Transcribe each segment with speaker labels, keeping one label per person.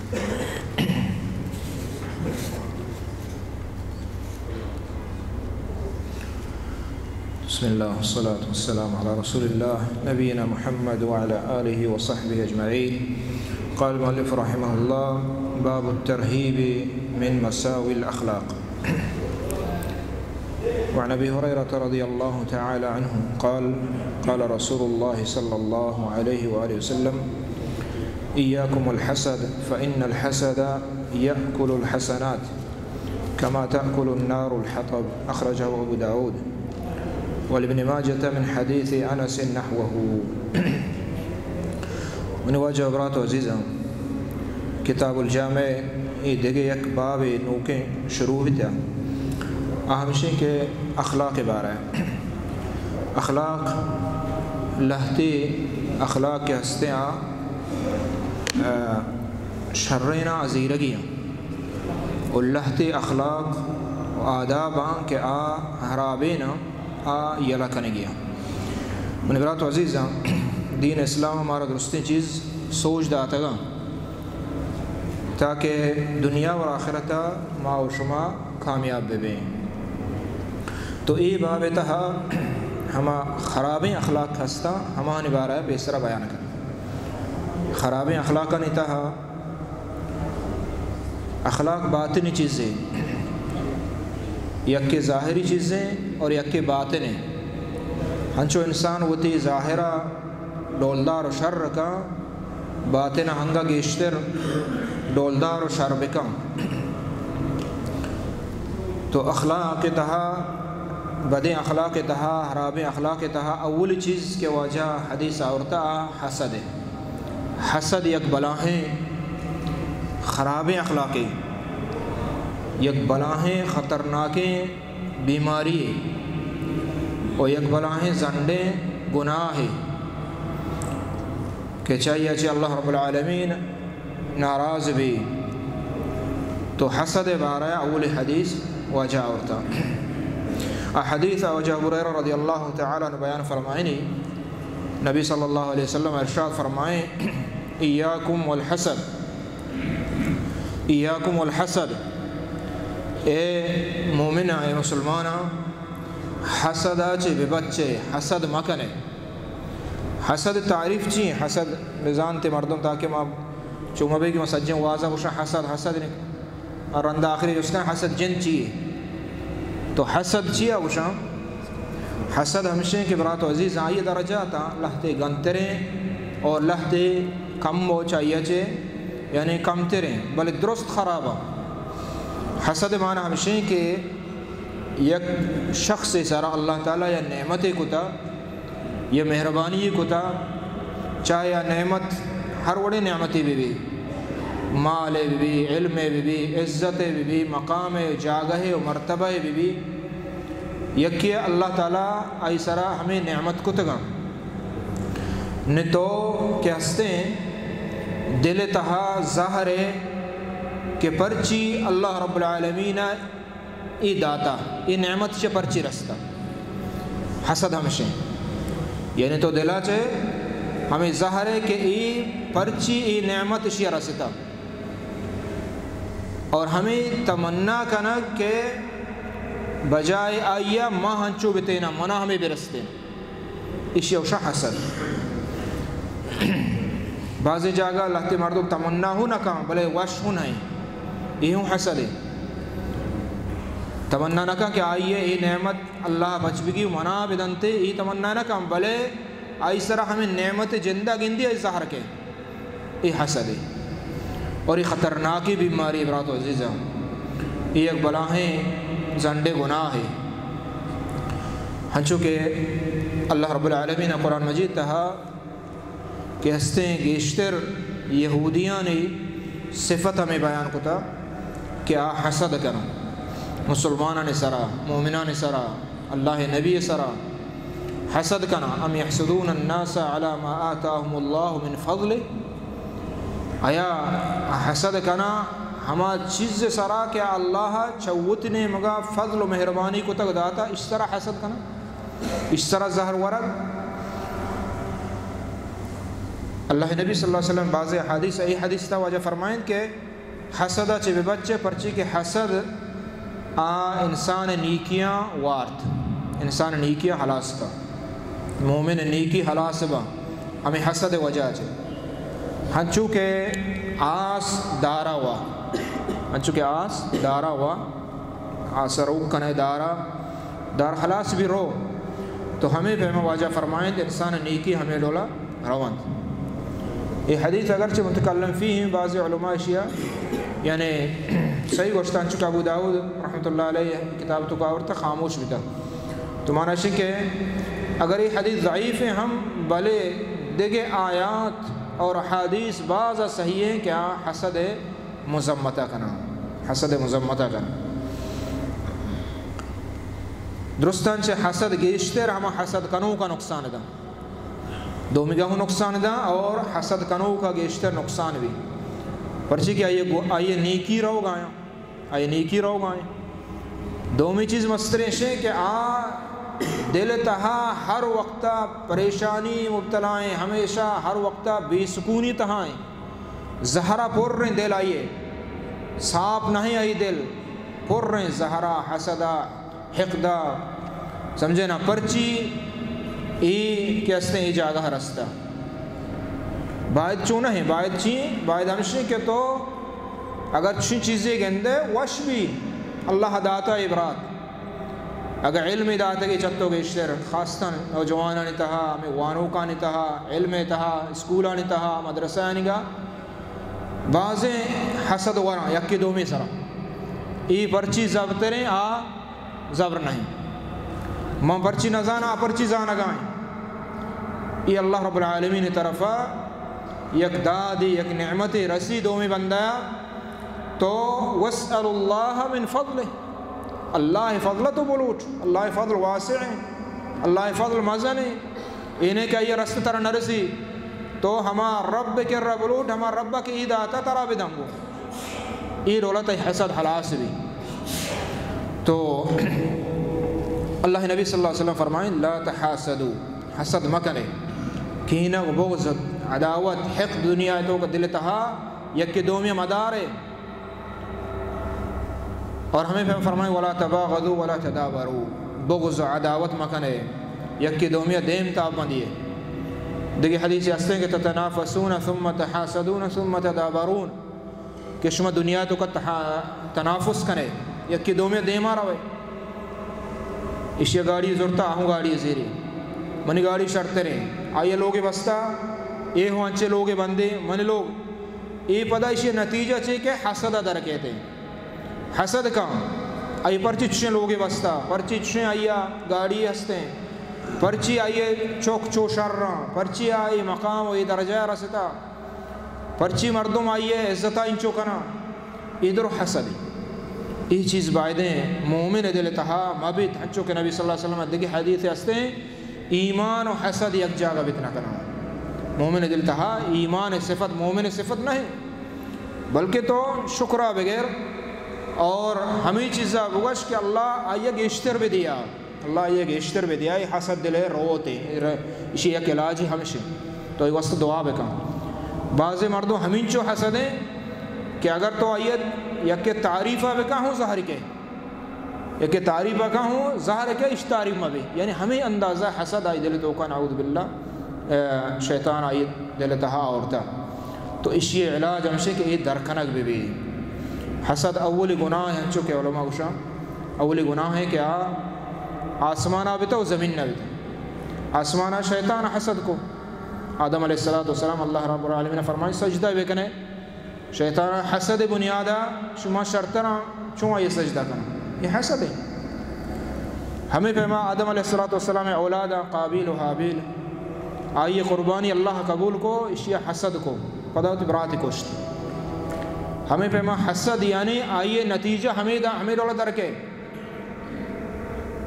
Speaker 1: بسم الله والصلاة والسلام على رسول الله نبينا محمد وعلى آله وصحبه أجمعين. قال المؤلف رحمه الله: باب الترهيب من مساوي الأخلاق. وعن أبي هريرة رضي الله تعالى عنه قال: قال رسول الله صلى الله عليه وآله وسلم: إياكم الحسد فإن الحسد يأكل الحسنات كما تأكل النار الحطب. أخرجه أبو داود ولابن ماجة من حديث أنس نحوه. من واجه برات عزیزاں کتاب الجامع دیگه یک باب نوکے شروع ہوتا اہمشی کے اخلاق بارے اخلاق لہتی اخلاق کے ہستیاں شرینہ عزیرگیاں اور لہتی اخلاق و آداباں کے حرابینا یلا کنے گیا. من برات عزیزاں دین اسلام ہمارا درستی چیز سوچ داتا گا تاکہ دنیا و آخرتا ما و شما کامیاب بے. تو ای باب تہا ہما خرابیں اخلاق ہستا ہما نبارہ بیسرا بیان کرنا. خرابیں اخلاق نہیں تہا اخلاق باطنی چیزیں، یک کے ظاہری چیزیں اور یک کے باطنیں. ہنچو انسان ہوتی ظاہرہ ڈولدار و شر کا، باطنہ ہنگا گیشتر ڈولدار و شر بکم. تو اخلاق تہا بدیں اخلاق تہا حراب اخلاق تہا اول چیز کے وجہ حدیث آورتا حسد ہے. حسد یک بلاہیں خراب اخلاقی، یک بلاہیں خطرناکیں بیماری اور یک بلاہیں زنڈیں گناہ کہ چاہیے چاہیے اللہ رب العالمین ناراض بھی. تو حسد بارہ اول حدیث وجہ ہوتا. حدیث وجہ ہریرہ رضی اللہ تعالیٰ عنہ بیان فرمائنی نبی صلی اللہ علیہ وسلم ارشاد فرمائیں: ایاکم والحسد، ایاکم والحسد، اے مومنہ اے مسلمانہ حسدہ چے ببچے حسد مکنے. حسد تعریف چی حسد بزانتے مردم تاکہ ما چومہ بے کہ مسجن واضح ہوشا حسد حسد نہیں اور رندہ آخری جو اس کا حسد جن چیئے. تو حسد چیئے ہوشا حسد ہمشہ کے برات و عزیز آئیے درجہ تا لہتے گنتریں اور لہتے کم ہو چاہیے چے یعنی کم تریں بلے درست خرابہ. حسد معنی ہمشہ کہ یک شخص سارا اللہ تعالیٰ یا نعمت کتا یا مہربانی کتا چاہے یا نعمت ہر وڑے نعمتی بھی مال بھی علم بھی عزت بھی مقام جاگہ و مرتبہ بھی یکی اللہ تعالیٰ آئی سرا ہمیں نعمت کتگا نہ تو کہ ہستے دل تہا ظاہر کہ پرچی اللہ رب العالمین ای داتا ای نعمت سے پرچی رستا. حسد ہمشہ یعنی تو دلا چاہے ہمیں ظاہر ہے کہ ای پرچی ای نعمت اشیا رستا اور ہمیں تمنا کنا کہ بجائے آئیا ماں ہنچو بتینا منا ہمیں برستے اشیا وشا حسد. بعضی جاگہ لہتے مردم تمنا ہو نہ کام بلے وش ہو نہیں یہ ہوں حسد ہے. تمنا نہ کہ آئیے ای نعمت اللہ بچ بگی منا بدنتے ای تمنا نہ کم بلے آئی سرا ہمیں نعمت جندہ گندی ای ظاہر کے ای حسد ہے. اور ای خطرناکی بیماری برات و عزیزہ ای ایک بلاہیں زنڈے گناہ ہے. ہنچو کہ اللہ رب العالمین قرآن مجید تہا کہ ہستیں گیشتر یہودیاں نے صفت ہمیں بیان کتا کہ حسد کرنا مسلمانان سرا مومنان سرا اللہ نبی سرا حسد کنا. ام یحسدون الناس علی ما آتاہم اللہ من فضل، آیا حسد کنا ہما چیز سرا کہ اللہ چوت نے مگا فضل و مہربانی کو تک داتا اس طرح حسد کنا اس طرح ظہر ورد. اللہ نبی صلی اللہ علیہ وسلم بعض حدیث ای حدیث تا وجہ فرمائیں کہ حسدہ چے بے بچے پرچی کہ حسد انسان نیکیاں وارت، انسان نیکیاں حلاس کا، مومن نیکی حلاس با ہمیں حسد وجہ چے ہنچو کہ آس دارا ہوا، ہنچو کہ آس دارا ہوا، آس روک کنے دار حلاس بھی رو، تو ہمیں پہما واجہ فرمائیں کہ انسان نیکی ہمیں ڈولا روند۔ یہ حدیث اگرچہ متکلم فی ہیں بعض علماء اشیاء یعنی صحیح گوشتان چکا ابو داود رحمۃ اللہ علیہ کتاب تو کاورتا خاموش بھی تھا، تو معنی ہے کہ اگر یہ حدیث ضعیف ہے ہم بلے دیکھے آیات اور حدیث بعض صحیح ہیں کہ حسد مذمتہ کنا، حسد مذمتہ کنا درستان سے حسد گیشتر ہما حسد کنو کا نقصان دا دومی گاہو نقصان دا اور حسد کنو کا گیشتر نقصان بھی پرچی کہ آئیے نیکی رو گائیں، آئیے نیکی رو گائیں۔ دومی چیز مسترشیں کہ دل تہا ہر وقتہ پریشانی مبتلائیں، ہمیشہ ہر وقتہ بے سکونی تہائیں، زہرہ پور رہیں دل آئیے صاف نہیں آئی دل پور رہیں زہرہ حسدہ حقدہ سمجھے نا پرچی ای کیستے ہیں جاگہ رستہ باید چون ہے باید چین باید ہمشی کہ تو اگر چین چیزیں گندے وش بھی اللہ داتا عبرات اگر علم داتا کی چتو گیشتر خاصتاً نوجوانانی تہا ہمیں وانوکانی تہا علم تہا اسکولانی تہا مدرسانی گا بعضیں حسد ورا یکی دومی سرا ای پرچی زبتریں زبر نہیں ماں پرچی نزانا پرچی زانا گائیں یہ اللہ رب العالمین طرفا یک دادی یک نعمت رسی دومی بندیا تو واسأل اللہ من فضل اللہ فضل تو بلوٹ اللہ فضل واسع اللہ فضل مزن انہیں کہ یہ رست ترہ نرسی تو ہما رب کے رب بلوٹ ہما رب کی عید آتا ترہ بدنگو یہ رولت حسد حلاس بھی تو اللہ نبی صلی اللہ علیہ وسلم فرمائیں لا تحاسدو حسد مکنے کینہ و بغض عداوت حقد دنیا تو کا دل تہا یکی دومی مدارے اور ہمیں فرمائیں ولا تباغضو ولا تدابرو بغض عداوت مکنے یکی دومی دیم تاب بندیے دیکھیں حدیث ہستے ہیں کہ تتنافسون ثم تحاسدون ثم تدابرون کہ شما دنیا تو کا تنافس کنے یکی دومی دیما روے اشیا گاڑی زورتا آہوں گاڑی زیری منی گاڑی شرطے رہیں آئیے لوگے بستا اے ہوں انچے لوگے بندے منی لوگ اے پدا اشیا نتیجہ چھے کہ حسد در کہتے ہیں حسد کام آئی پرچی چھیں لوگے بستا پرچی چھیں آئیے گاڑی ہستے ہیں پرچی آئیے چوک چو شر رہا پرچی آئی مقام و درجہ رستا پرچی مردم آئیے عزتہ انچو کنا ادھر حسد یہ چیز باعدیں مومن دل تہا مبت ہنچو کہ نبی صلی اللہ علیہ وسلم دیکھیں حدیث ہستے ہیں ایمان و حسد یک جاگہ بتنا کرنا مومن دل تہا ایمان صفت مومن صفت نہیں بلکہ تو شکرہ بغیر اور ہمیں چیزہ بگش کہ اللہ آئیے گیشتر بھی دیا اللہ آئیے گیشتر بھی دیا یہ حسد دلے روتے اسی یک علاج ہی ہمشہ تو یہ وقت دعا بکا بعض مردوں ہمیں چو حسد ہیں کہ اگر تو آئیے یک تعریفہ بکا ہوں ظاہر کے یک تعریفہ کا ہوں ظاہر کے اس تعریف میں بھی یعنی ہمیں اندازہ حسد آئی دل تو کا نعوذ باللہ شیطان آئی دل تہا اورتا تو اس یہ علاج ہمشہ کہ یہ درکنک بھی حسد اولی گناہ ہے چونکہ علماء گوشا اولی گناہ ہے کہ آسمانہ بتا و زمین نہ بتا آسمانہ شیطان حسد کو آدم علیہ السلام اللہ رب العالمین نے فرمائی سجدہ بکنے شیطان حسد بنیادہ شما شرطنا چون آئیے سجدہ کرنا یہ حسد ہے ہمیں پیما آدم علیہ السلام اولادہ قابیل و حابیل آئیے قربانی اللہ قبول کو اشیاء حسد کو قدوت برات کشت ہمیں پیما حسد یعنی آئیے نتیجہ ہمیں دولا درکے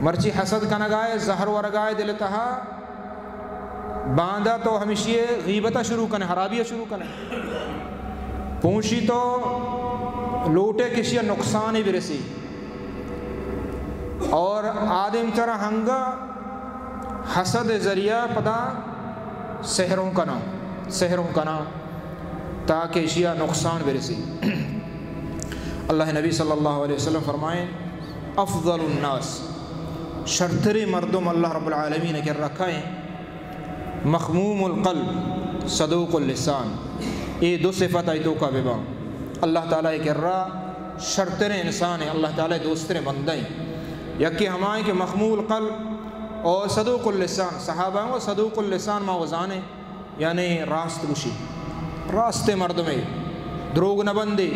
Speaker 1: مرچی حسد کا نگائے زہر ورگائے دل تہا باندھا تو ہمیشہ غیبتہ شروع کرنے حرابیہ شروع کرنے پونچی تو لوٹے کسی نقصان بھی رسی اور آدم طرح ہنگا حسد ذریعہ پدا سحروں کا نام سحروں کنا تاکہ اشیاء نقصان برسی. اللہ نبی صلی اللہ علیہ وسلم فرمائیں افضل الناس شرطری مردم اللہ رب العالمین کے رکھائیں مخموم القلب صدوق اللسان. یہ دو صفت آئی کا ببا اللہ تعالیٰ کر رہا شرطر انسان ہے اللہ تعالیٰ دوستر بندیں یکی ہمائیں کہ مخموم القلب اور صدوق اللسان. صحابہ ہیں وہ صدوق اللسان ما وزانے یعنی راست گوشی راستے مردمیں دروگ نہ بندی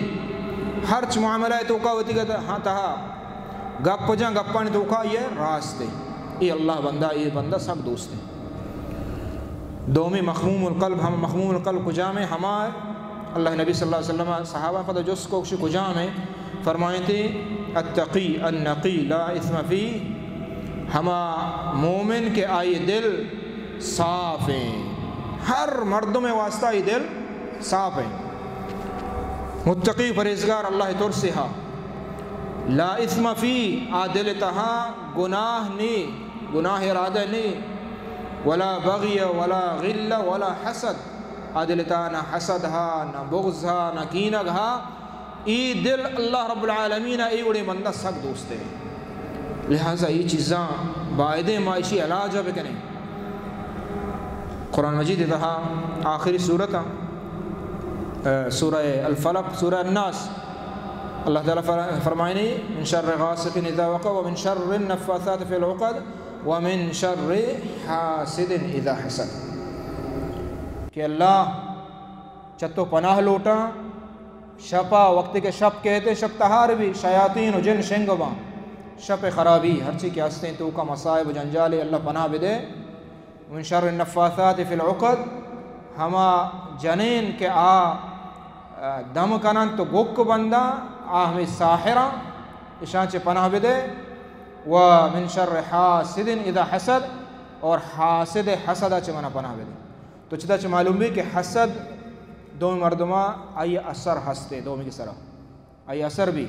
Speaker 1: ہرچ معاملہ تو کا ہوتی کہ ہاں تہا گپ جاں گپانے تو کا یہ راستے یہ اللہ بندہ یہ بندہ سب دوست ہیں. دومی مخموم القلب ہم مخموم القلب کجام ہمارے اللہ نبی صلی اللہ علیہ وسلم صحابہ پتہ جس کو کجام ہے فرمائیں تھے التقی النقی لا اثم فی ہما مومن کے آئی دل صاف ہیں ہر مردوں میں واسطہ یہ دل صاف ہیں. متقی پرہیزگار اللہ ترسیہا لا اثم فی آدل تہا گناہ نہیں گناہ ارادہ نہیں ولا بغی ولا غل ولا حسد آدل تہا نہ حسد ہا نہ بغض ہا نہ کینگ ہا ای دل اللہ رب العالمین ای اڑے بندہ سب دوست ہے. لہٰذا یہ چیزاں باعدے معاشی علاج بکنے. قرآن مجید تہا آخری صورت سورہ الفلق سورہ الناس اللہ تعالیٰ فرمائیں من شر غاسق اذا وقب ومن شر النفاثات في العقد ومن شر حاسد اذا حسد کہ اللہ چتو پناہ لوٹا شپا وقت کے شپ کہتے شپ تہار بھی شیاطین و جن شنگباں شپ خرابی ہر چیز کے ہستے تو کا مصائب و جنجال اللہ پناہ بدے. من شر النفاثات في العقد ہما جنین کے دم کنن تو گوک بندہ ہمیں ساحرہ اشان چے پناہ بدے. ومن شر حاسد اذا حسد اور حاسد حسدہ چے منا پناہ بدے. تو چتا چے معلوم بھی کہ حسد دو مردمہ آئی اثر ہستے دو میں کی سرہ آئی اثر بھی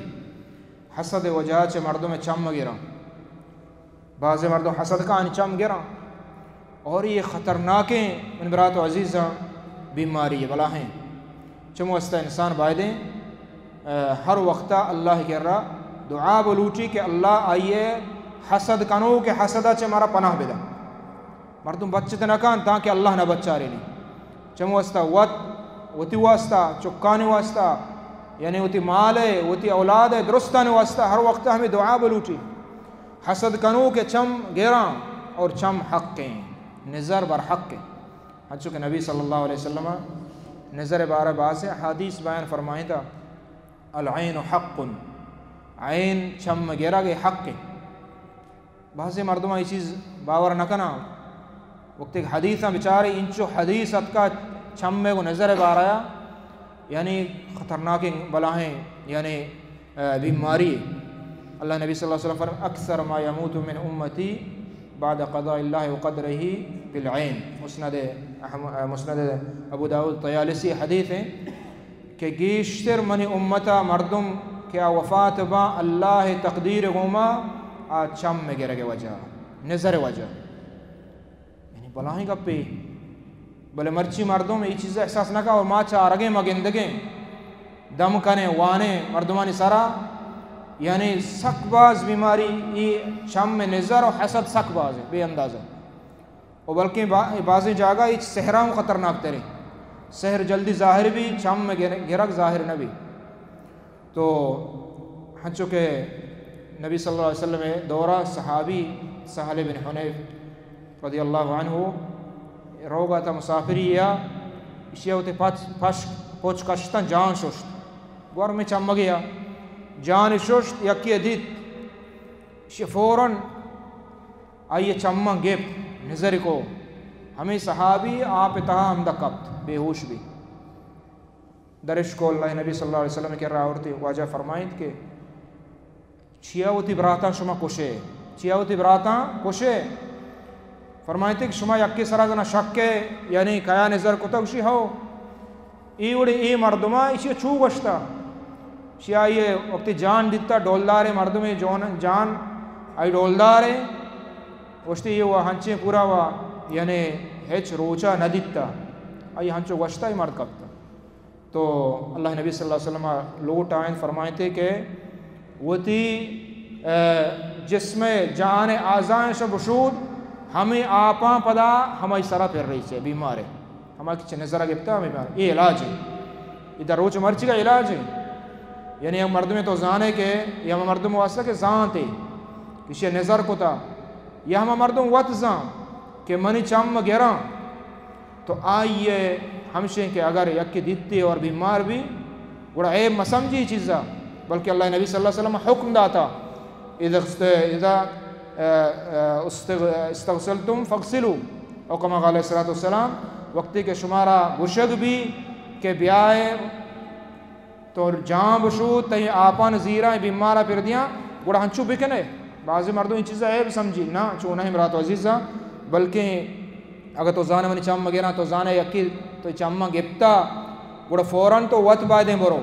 Speaker 1: حسد وجہ چے مردوں میں چم گرا بعض مردوں حسد کا آنی چم گرا اور یہ خطرناکیں ان برات و عزیزہ بیماری بلا ہیں چمو استا انسان بائدیں ہر وقتہ اللہ کر رہا دعا بلوٹی کہ اللہ آئیے حسد کنو کہ حسدہ چے مارا پناہ بدا مردم بچت نکان تاکہ اللہ نہ بچا رہی نہیں. چمو استا وتی واسطہ چکانے واسطہ یعنی وتی مال ہے وتی اولاد ہے درستانے واسطہ ہر وقت ہمیں دعا بلوٹی حسد کنو کہ چم گیراں اور چم حق کے نظر بر حق کے. چونکہ نبی صلی اللہ علیہ وسلم نظر بارہ باز حدیث بیان فرمائیں تھا العین حق عین چم گیرا گئے حق کے. بعض مردمہ یہ چیز باور نہ کنا وقت ایک حدیث بیچارے انچو حدیث اتکا چم میں کو نظر بارہ یعنی خطرناک بلاہیں یعنی بیماری. اللہ نبی صلی اللہ علیہ وسلم فرمائے اکثر ما یموت من امتی بعد قضاء اللہ وقدرہ بالعین. مسند ابو داود طیالسی حدیث ہیں کہ گیشتر من امتا مردم کیا وفات با اللہ تقدیر گوما چم میں گرے وجہ نظر وجہ یعنی بلاہیں گپے بلے مرچی مردوں میں یہ چیز احساس نہ کا اور ماں چارگیں مگندگیں دم کنے وانے مردمانی سرا یعنی سک باز بیماری یہ چم میں نظر اور حسد سک باز ہے بے اندازہ. اور بلکہ بعض جگہ یہ سحرام خطرناک ترے سحر جلدی ظاہر بھی چم میں گرک ظاہر نہ بھی. تو ہنچو کہ نبی صلی اللہ علیہ وسلم دورہ صحابی سہل بن حنیف رضی اللہ عنہ روگا تھا مسافری یا اشیاء ہوتے پوچھ کشتا جان ششت گور میں چم گیا جان ششت یکی ادیت فوراً آئیے چمہ گیپ نظر کو ہمیں صحابی آپ اتہا ہم دا قبط بے ہوش بھی درش کو اللہ نبی صلی اللہ علیہ وسلم کہہ رہا ہوتی واجہ فرمائیں کہ چھیاوتی براتاں شما کشے چھیاوتی براتاں کشے فرمائیں کہ شما یکی سرازنہ شکے یعنی کیا نظر کو تکشی ہو ایوڑی ای مردمہ اسی چھو گشتا شیعہ یہ وقتی جان دیتا ڈولدارے مردمی جان آئی ڈولدارے وشتی یہ وہ ہنچے پورا وہ یعنی ہیچ روچا نہ دیتا آئی ہنچو گوشتا ہی مرد کبتا. تو اللہ نبی صلی اللہ علیہ وسلم لوٹ آئین فرمائے تھے کہ وہ تھی جسم جان آزائیں شب شود ہمیں آپاں پدا ہمیں سرا پھر رہی سے بیمار ہے ہمیں کچھ نظرہ گفتا ہمیں بیمار یہ علاج ہے ادھر روچ مرچی کا علاج ہے. یعنی ہم مرد میں تو زانے کے یا ہم مردم واسطہ کہ زان تھے کسی نظر کو تھا یا ہم مردم وقت زان کہ منی چم گیراں تو آئیے ہمشیں کہ اگر یکی دیتی اور بیمار بھی بڑا عیب مسمجھی چیزا بلکہ اللہ نبی صلی اللہ علیہ وسلم حکم داتا اذا استغسلتم فاغسلوا او کما قال علیہ السلام وقتی کہ شمارا گشگ بھی کہ بیائے تو جان بشود تہیں آپان زیرائیں بیمارہ پھر دیاں گوڑا ہنچو بکنے بعضی مردوں ان چیزیں عیب سمجھی نا چونہ ہی مرات عزیزہ بلکہ اگر تو زانے منی چم گیرا تو زانے یکی تو چمہ گپتا گوڑا فوراں تو وقت بائدیں برو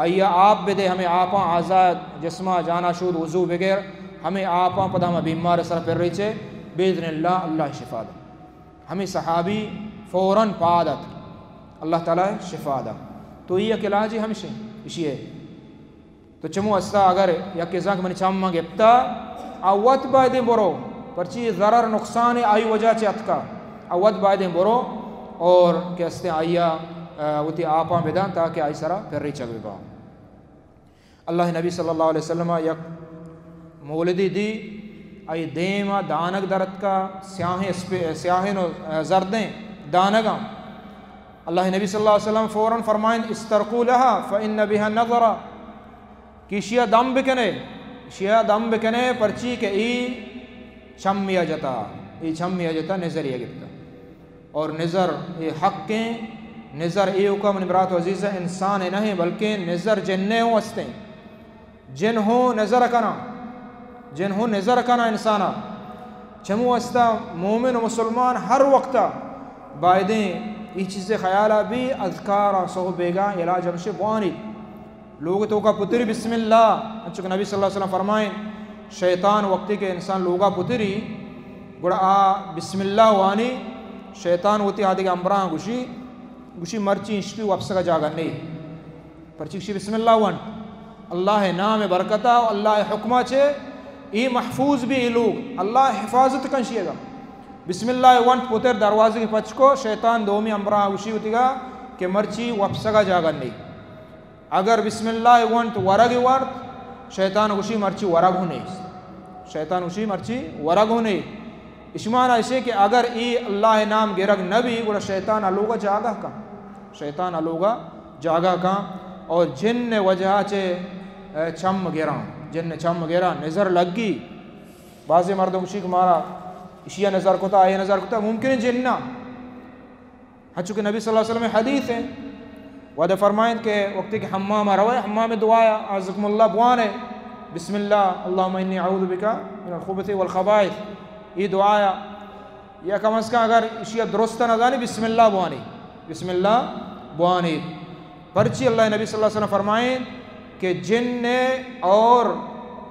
Speaker 1: آئیا آپ بدے ہمیں آپاں آزاد جسمہ جانا شود وضو بغیر ہمیں آپاں پتہ ہمیں بیمار سر پھر رہی چھے بیدن اللہ شفا دا ہمیں صحابی فوراں پادت اللہ تعالیٰ شفا دا تو یہ علاج ہمشہ اسی ہے. تو چمو استا اگر یکی زاک منی چمہ گپتا آوت بائدیں برو پرچی ضرر نقصان آئی وجہ چے اتکا اوت بائدیں برو اور کہ استے آئیا وتی آپاں بدان تاکہ آئی سرا پھر رہی چگوی باؤں. اللہ نبی صلی اللہ علیہ وسلم یک مولدی دی آئی دیما دانک درد کا سیاہیں زردیں دانگاں اللہ نبی صلی اللہ علیہ وسلم فوراً فرمائیں استرقو لہا فإن بها نظرا کہ شیعہ دم بکنے پرچی کہ ای چھمیا جتا نظریہ گفتا اور نظر یہ حق کے نظر ای حکم نبرات عزیزہ انسان نہیں بلکہ نظر جننے ہوں استے جن ہوں نظر کنا انسانا چمو استا مومن و مسلمان ہر وقتا بائدیں یہ چیزیں خیالہ بھی اذکارہ صحب بیگا علاج ہمشہ بوانی لوگ تو کا پتری بسم اللہ چونکہ نبی صلی اللہ علیہ وسلم فرمائیں شیطان وقتی کے انسان لوگا پتری گڑا بسم اللہ وانی شیطان ہوتی آدھے کے امبران گوشی مرچی اشپی واپس کا جاگا نہیں پرچی بسم اللہ وان اللہ نام برکتا اللہ حکمہ چھے ای محفوظ بھی ای لوگ اللہ حفاظت کنشیے گا بسم اللہ وان پتر دروازے کی پچ کو شیطان دومی امبران گوشی ہوتی گا کہ مرچی واپس کا جاگا نہیں اگر بسم اللہ وان تو ورگ وارد شیطان گوشی مرچی ورگ ہونے اشمانہ اسے کہ اگر ای اللہ نام گرگ نبی گوڑا شیطان الوگا جاگا کا اور جن وجہ چے چم گیران نظر لگی بعض مردوں گوشی کہ مارا اشیاء نظر کتا آئے نظر کتا ممکن ہے جنہ چونکہ نبی صلی اللہ علیہ وسلم حدیث ہے وعدہ فرمائیں کہ وقتی کہ حمام روائے حمام دعایا عزکم اللہ بوانے بسم اللہ اللہم انی اعوذ بکا من الخبث والخبائث یہ دعایا یا کم از کم اگر اشیاء درستہ نظانی بسم اللہ بوانی پرچی اللہ نبی صلی اللہ علیہ وسلم فرمائیں کہ جن اور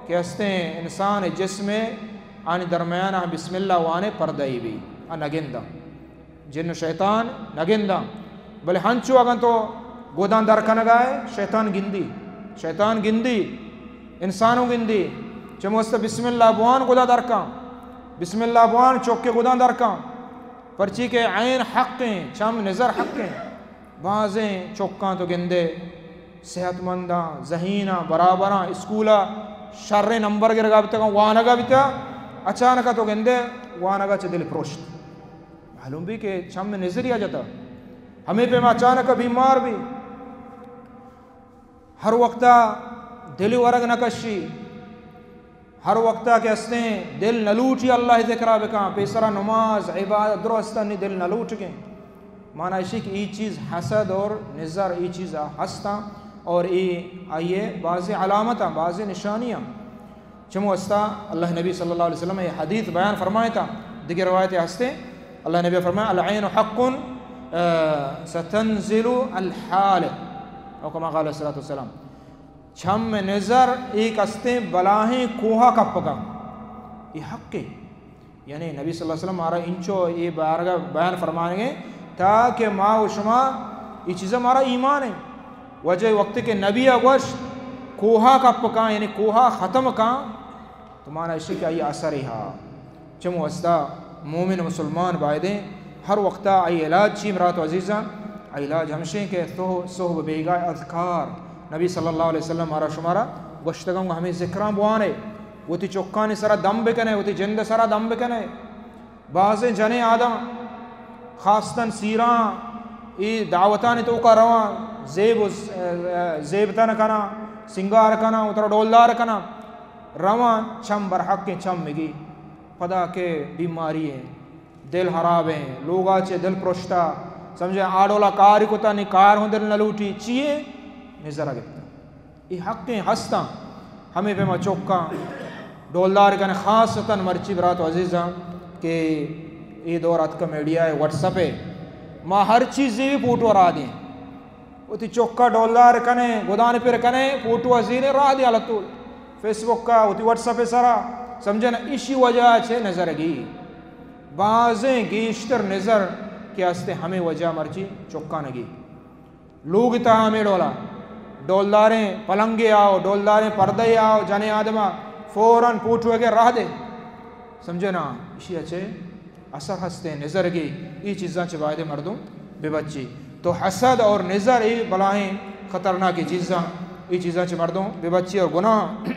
Speaker 1: کہستے ہیں انسان جسم آنی درمیان بسم اللہ وانے پردائی بھی نگندہ جن شیطان نگندہ بلے ہنچو اگر تو گودان درکن گائے شیطان گندی انسانوں گندی چموستا بسم اللہ بوان گودا درکان بسم اللہ بوان چوکے گودان درکان پرچی کے عین حقیں چم نظر حقیں بعضیں چوکان تو گندے صحت منداں ذہیناں برابراں اسکولا شر نمبر گرگا بیتا وانگا بیتا اچانکا تو گندے وانگا چھ دل پروشت معلوم بھی کہ چم نظری آ جاتا ہمیں پہ میں اچانکا بیمار بھی ہر وقتا دل ورگ نکشی ہر وقتا کہ استے دل نلوٹی اللہ ذکرہ بکاں پیسرا نماز عبادت درستہ نہیں دل نلوٹ گئے معنی اسی کہ یہ چیز حسد اور نظر یہ چیز ہستا اور یہ آئیے بعض علامتاں بعض نشانیاں چمو استا اللہ نبی صلی اللہ علیہ وسلم یہ حدیث بیان فرمائے تھا دیگر روایت ہستے اللہ نبی فرمائے العین حق ستنزل الحالق او کما قال علیہ السلام چھم نظر ایک استے بلاہیں کوہا کپکا یہ حق ہے یعنی نبی صلی اللہ علیہ وسلم ہمارا انچو یہ بیان فرمائیں گے تاکہ ما و شما یہ چیزیں ہمارا ایمان ہے. وجہ وقت کے نبی اگوش کوہا کا پکاں یعنی کوہا ختم کاں تمہارا اس کا یہ اثر ہا چمو وستا مومن مسلمان بائدیں ہر وقتا ای علاج چی مرات عزیزہ علاج ہمشیں کہ صحب بیگا اذکار نبی صلی اللہ علیہ وسلم مارا شمارا گوشتگم ہمیں ذکران بوانے وہ تی چوکانی سرا دم بکنے وہ تی جند سرا دم بکنے بعضیں جنے آدم خاصتاً سیران ای دعوتانی تو کا روان زیبتن کنا سنگار کنا اترا ڈولدار کنا روان چھم برحق کے چھم مگی پدا کے بیماری ہیں دل خراب ہیں لوگا چے دل پرشتا سمجھے آڈولا کاری کتا نی کار ہوں دل نلوٹی چیئے نظرہ گفتا یہ حقیں ہستا ہمیں پہ ما چوکا ڈولدار کنے خاصتاً مرچی برات عزیزاں کہ یہ دورات کا میڈیا ہے واٹس اپ ہے ما ہر چیز بھی پوٹو را دیں وہ تی چوکا ڈولدار کنے گدان پر کنے پوٹو ازین را دیں علطول فیس بک کا وہ تی واٹس اپ سرا سمجھے نا اسی وجہ چھے نظر گی بعضیں گیشتر نظر کے ہستے ہمیں وجہ مرچی چوکا نگی لوگ تا ہمیں ڈولداریں پلنگے آؤ ڈولداریں پردے آؤ جانے آدمہ فوراً پوٹو کے راہ دے سمجھے نا اسی اچھے اثر ہستے نظر گی یہ چیزاں چبائے مردوں بے بچی تو حسد اور نظر یہ بلاہیں خطرناک چیزاں یہ چیزاں چھ مردوں بے بچی اور گناہ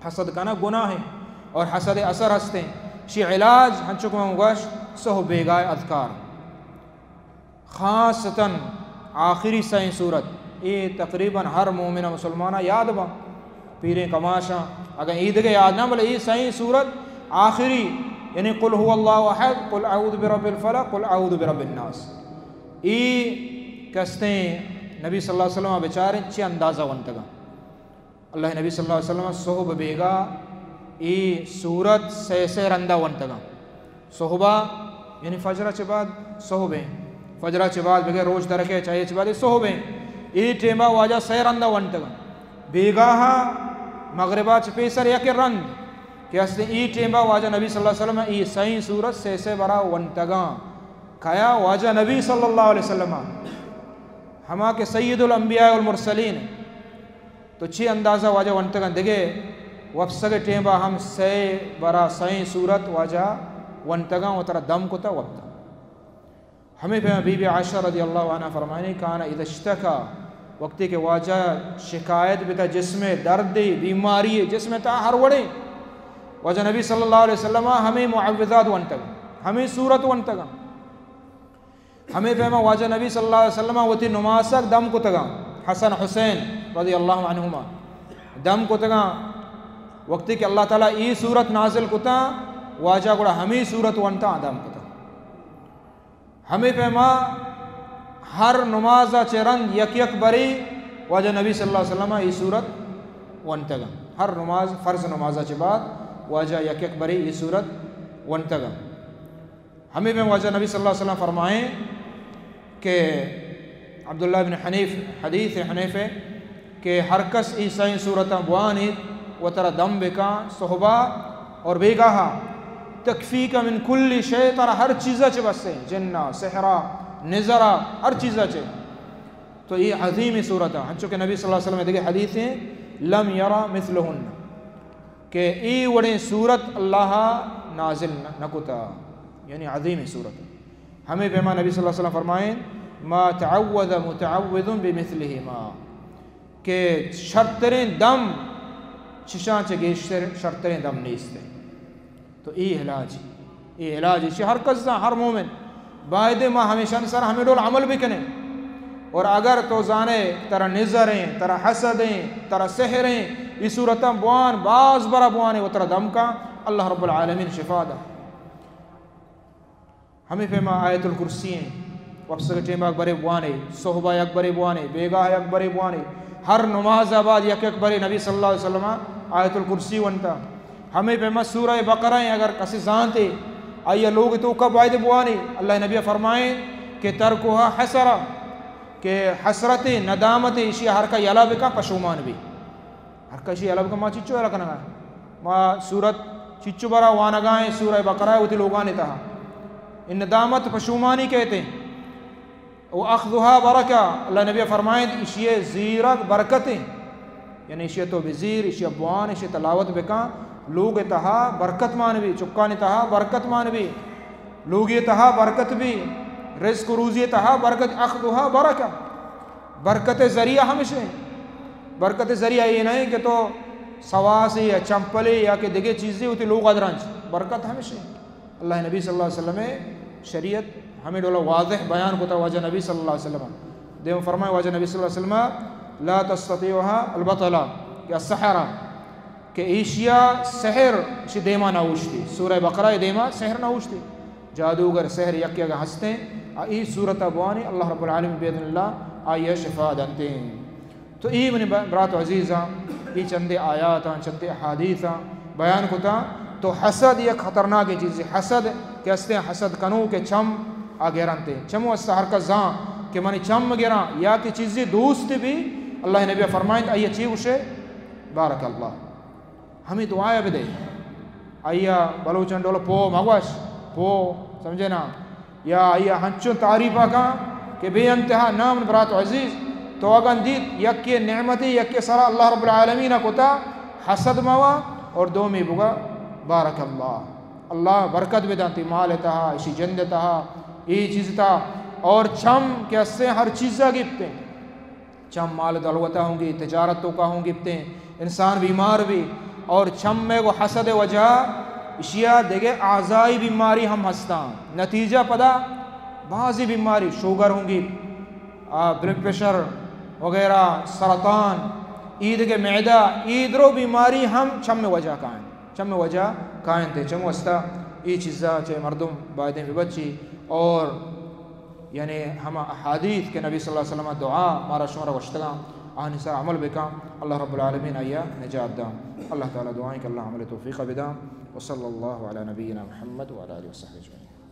Speaker 1: حسد کا نا گناہ ہے اور حسد اثر ہستے شی علاج ہنچو کو مگوش سہو بیگائے اذکار خاصتاً آخری سائیں صورت یہ تقریباً ہر مومن مسلمانہ یاد با پیریں کماشاں اگر عید کے یاد نہ بلے یہ سائیں صورت آخری یعنی قل هو اللہ احد قل اعوذ برب الفلق قل اعوذ برب الناس یہ کستیں نبی صلی اللہ علیہ وسلم بیچارے چھ اندازہ ونتگا اللہ نبی صلی اللہ علیہ وسلم صحب بیگا یہ صورت سے رندہ ونتگا صحبہ یعنی فجرہ چھ بعد صحبیں فجرہ چھ بعد بغیر روز درکے چاہیے چھ بعد صحبیں یہ ٹیمہ واجہ سے رندہ ونتگا بیگاہا مغربہ چھ پیسر یک رند کہ اس نے ای ٹیمبا واجہ نبی صلی اللہ علیہ وسلم ای سائیں صورت سے برا ونتگاں کھایا واجہ نبی صلی اللہ علیہ وسلم ہما کے سید الانبیاء والمرسلین تو چھ اندازہ واجہ ونتگاں دگے وفسگ ٹیمبا ہم سے برا سائیں صورت واجہ ونتگاں و ترہ دم کتا وقتا ہمیں پہ بی بی عائشہ رضی اللہ عنہ فرمائنے کانا اذا اشتکا وقتی کے واجہ شکایت بتا جسم درد بیماری جسم تا ہر وڑے وجہ نبی صلی اللہ علیہ وسلم ہمیں معوذات ونتگا ہمیں صورت ونتگا ہمیں فہمہ واجہ نبی صلی اللہ علیہ وسلم وتی نماسک دم کو تگا حسن حسین رضی اللہ عنہما دم کو تگا وقتی کہ اللہ تعالیٰ ای صورت نازل کتا واجہ گوڑا ہمیں صورت ونتا دم کتا ہمیں فہمہ ہر نمازہ چرند یک یک بری واجہ نبی صلی اللہ علیہ وسلم ای صورت ونتگا ہر نماز فرض نمازہ چھ بعد واجہ یک یک بری یہ صورت ونتگا ہمیں میں واجہ نبی صلی اللہ علیہ وسلم فرمائیں کہ عبداللہ بن حنیف حدیث حنیف ہے کہ ہر کس عیسائی صورتاں بوانی و ترہ دم بکا صحبہ اور بیگاہا تکفیک من کل شے ترہ ہر چیزہ چھ بسے جنہ سحرہ نظرہ ہر چیزہ چھ تو یہ عظیم صورتاں ہم چونکہ نبی صلی اللہ علیہ وسلم دیکھے حدیث ہیں لم یرا مثلہن کہ ای وڑیں صورت اللہ نازل نکتا یعنی عظیم صورت ہمیں پیما نبی صلی اللہ علیہ وسلم فرمائیں ما تعوذ متعوذ بمثلہما کہ شرطریں دم چشاں چگے شرطریں دم نیستے تو ای علاج اسی ہر قصہ ہر مومن باید ما ہمیشہ سر ہمیں ڈول عمل بھی کنے اور اگر تو زانے ترہ نظریں ترہ حسدیں ترہ سحریں یہ صورتاں بوان باز برا بوانے و ترہ دم کا اللہ رب العالمین شفا دا ہمیں فہما آیت الکرسی ہیں وفسق ٹیم اکبر بوانے صحبہ اکبر بوانے بیگاہ اکبر بوانے ہر نماز آباد یک اکبر نبی صلی اللہ علیہ وسلم آیت الکرسی ونتا ہمیں فہما سورہ بقرہ ہیں اگر کسی زانتے آئیے لوگ تو کب آئے بوانے اللہ نبی فرمائیں کہ ترکوہا حسرہ کہ حسرت ندامت اسی ہر کا یلا بکا پشومان بھی ہر کا اسی یلا بکا ما چچو یلا کنگا ما سورت چچو برا وانگائیں سورہ بقرہ ہوتی لوگانے تہا ان ندامت پشومانی کہتے ہیں وأخذها بركة اللہ نبی فرمائیں اشیاء زیرک برکتیں یعنی اشیاء تو بزیر اشیاء بوان اشیاء تلاوت بکان لوگ تہا برکت مان بھی چکان تہا برکت مان بھی لوگی تہا برکت بھی رزق روزی تہا برکت اخذها برکہ برکت ذریعہ ہمیشہ برکت ذریعہ یہ نہیں کہ تو سواسی یا چمپلے یا کہ دیگے چیزیں ہوتی لوگ ادرانچ برکت ہمیشہ اللہ نبی صلی اللہ علیہ وسلم شریعت ہمیں ڈولا واضح بیان کو تا واجہ نبی صلی اللہ علیہ وسلم دیو فرمائے واجہ نبی صلی اللہ علیہ وسلم لا تستطيعها البطلہ کہ السحرہ کہ ایشیا سحر اسی دیما نوشتی سورہ بقرہ دیما سحر نوشتی جادوگر سحر یکی اگر ہستے ای صورت ابوانی اللہ رب العالمین بیدن اللہ آئیے شفا دنتے ہیں تو ای منی برات عزیزہ ای چندے آیاتاں چندے احادیثاں بیان کتا تو حسد یک خطرناک چیز ہے حسد کہ استے حسد کنو کہ چم آگیرانتے چمو استا حرکت زاں کہ منی چم گیران یا کہ چیزی دوست بھی اللہ نبی فرمائیں آئیے چیز اسے بارک اللہ ہمیں دعائیں بھی دے آئیے بلوچن ڈولو پو مگوش پو سمجھے نا یا آئیے ہنچوں تعریفہ کا کہ بے انتہا نام برات عزیز تو اگن دید یکی نعمتی یکی سرا اللہ رب العالمین کتا حسد موا اور دومی بگا بارک اللہ برکت بدانتی مال تہا اسی جند تہا ای چیز تا اور چم کہ اس سے ہر چیزہ گفتے ہیں چم مال دلوتا ہوں گی تجارتوں کا ہوں گفتے ہیں انسان بیمار بھی اور چم میں وہ حسد وجہ اشیاء دیکھے اعضائی بیماری ہم ہستان نتیجہ پدا بعضی بیماری شوگر ہوں گی بلڈ پریشر وغیرہ سرطان عید کے معدہ ایدرو بیماری ہم چم میں وجہ کائیں چم میں وجہ کائیں تھے چم وستا ای چیزا چاہے مردم بائدیں بھی بچی اور یعنی ہم احادیث کے نبی صلی اللہ علیہ وسلم دعا مارا شمارا وشتگاں آنی سر عمل بکاں اللہ رب العالمین آیا نجات داں اللہ تعالیٰ دعائیں کہ اللہ عمل توفیق بداں وصلی اللہ علی نبینا محمد وعلی آلہ وصحبہ اجمعین